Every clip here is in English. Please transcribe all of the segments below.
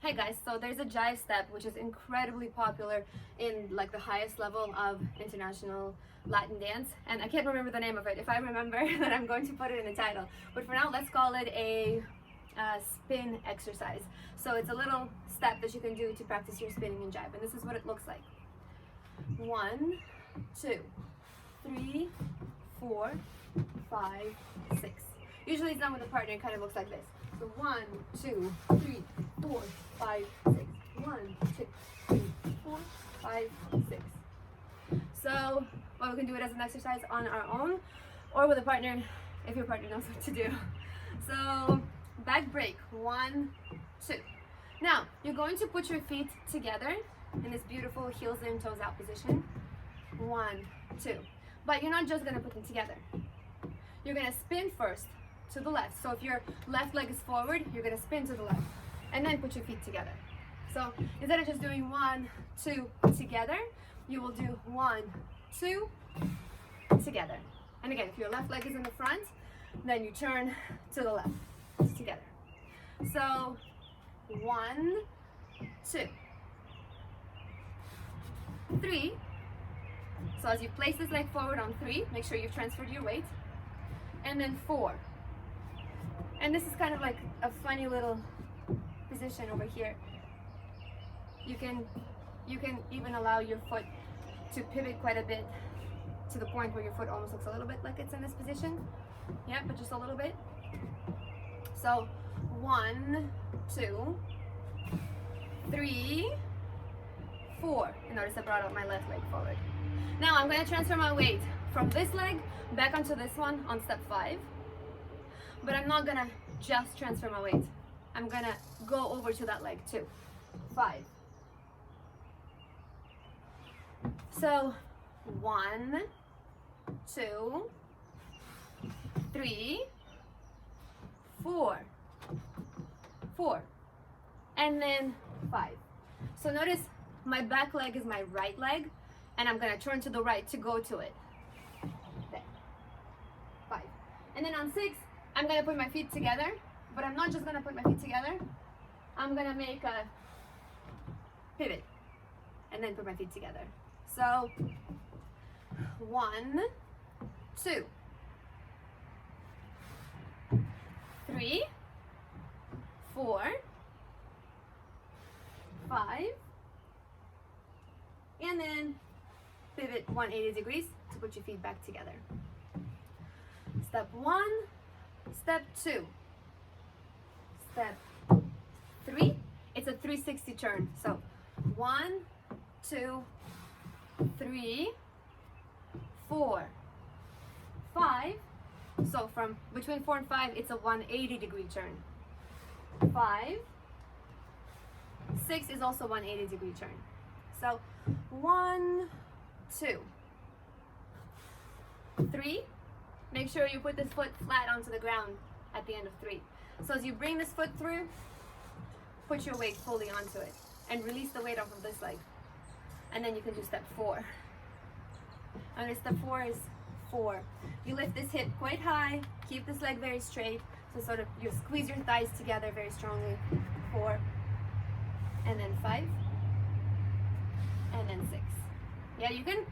Hi guys, so there's a jive step which is incredibly popular in like the highest level of international Latin dance, and I can't remember the name of it. If I remember, then I'm going to put it in the title. But for now, let's call it a spin exercise. So it's a little step that you can do to practice your spinning in jive, and this is what it looks like. 1, 2, 3, 4, 5, 6. Usually it's done with a partner. It kind of looks like this. So 1, 2, 3, 4, 5, 6. 1, 2, 3, 4, 5, 6. So, well, we can do it as an exercise on our own or with a partner if your partner knows what to do. So, back break. 1, 2. Now, you're going to put your feet together in this beautiful heels in, toes out position. 1, 2. But you're not just going to put them together. You're going to spin first to the left. So if your left leg is forward, you're going to spin to the left and then put your feet together. So instead of just doing 1, 2 together, you will do 1, 2 together. And again, if your left leg is in the front, then you turn to the left together. So 1, 2, 3. So as you place this leg forward on 3, make sure you've transferred your weight. And then 4. And this is kind of like a funny little position over here. You can even allow your foot to pivot quite a bit to the point where your foot almost looks a little bit like it's in this position. Yeah, but just a little bit. So 1, 2, 3, 4. And notice I brought up my left leg forward. Now I'm going to transfer my weight from this leg back onto this one on step 5. But I'm not going to just transfer my weight. I'm going to go over to that leg too. 5. So 1, 2, 3, 4. 4. And then 5. So notice my back leg is my right leg, and I'm going to turn to the right to go to it. There. 5. And then on 6, I'm going to put my feet together, but I'm not just going to put my feet together. I'm going to make a pivot and then put my feet together. So 1, 2, 3, 4, 5, and then pivot 180 degrees to put your feet back together. Step 1, step 2, step 3. It's a 360 turn. So 1, 2, 3, 4, 5. So from between 4 and 5, it's a 180 degree turn. 5, 6 is also 180 degree turn. So 1, 2, 3. Make sure you put this foot flat onto the ground at the end of 3. So as you bring this foot through, put your weight fully onto it and release the weight off of this leg. And then you can do step 4. And step 4 is 4. You lift this hip quite high, keep this leg very straight. So sort of you squeeze your thighs together very strongly. 4. And then 5. And then 6. Yeah, you can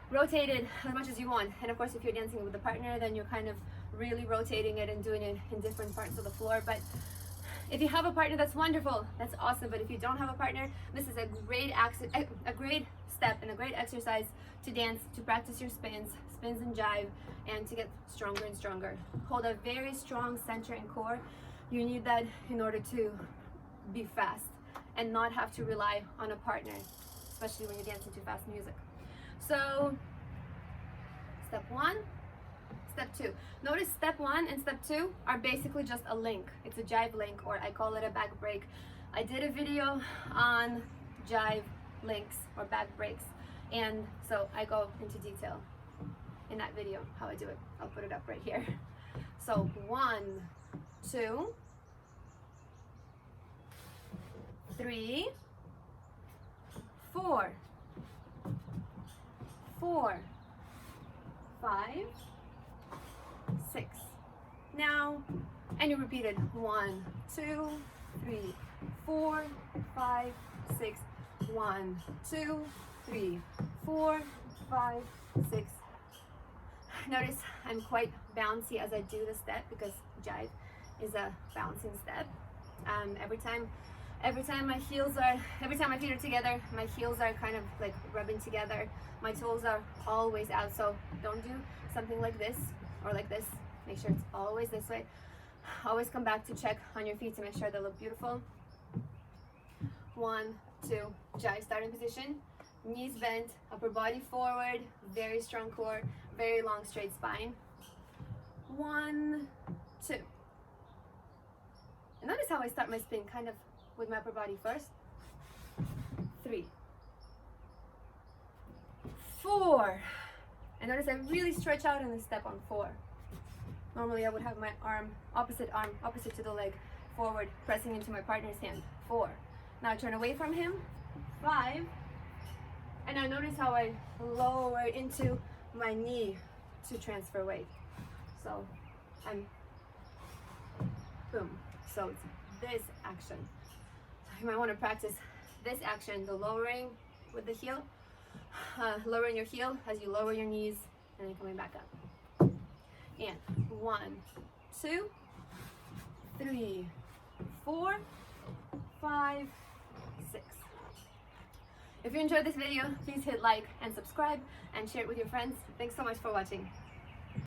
rotate it as much as you want. And of course, if you're dancing with a partner, then you're kind of really rotating it and doing it in different parts of the floor. But if you have a partner, that's wonderful. That's awesome. But if you don't have a partner, this is a great step and a great exercise to dance, to practice your spins and jive, and to get stronger and stronger. Hold a very strong center and core. You need that in order to be fast and not have to rely on a partner, especially when you're dancing to fast music. So step 1, step 2. Notice step 1 and step 2 are basically just a link. It's a jive link, or I call it a back break. I did a video on jive links or back breaks, and so I go into detail in that video how I do it. I'll put it up right here. So 1, 2, 3, 4, 4, 5, 6. Now, and you repeat it 1, 2, 3, 4, 5, 6. 1, 2, 3, 4, 5, 6. Notice I'm quite bouncy as I do the step because jive is a bouncing step. Every time my feet are together, my heels are kind of like rubbing together. My toes are always out, so don't do something like this or like this. Make sure it's always this way. Always come back to check on your feet to make sure they look beautiful. 1, 2, jive starting position. Knees bent, upper body forward, very strong core, very long straight spine. 1, 2. And notice how I start my spin kind of with my upper body first. 3, 4. And notice I really stretch out in this step on 4. Normally I would have my arm opposite to the leg, forward, pressing into my partner's hand. 4. Now turn away from him. 5. And now notice how I lower into my knee to transfer weight. So I'm boom. So it's this action. You might want to practice this action, the lowering with the heel, lowering your heel as you lower your knees and then coming back up. And 1, 2, 3, 4, 5, 6. If you enjoyed this video, please hit like and subscribe and share it with your friends. Thanks so much for watching.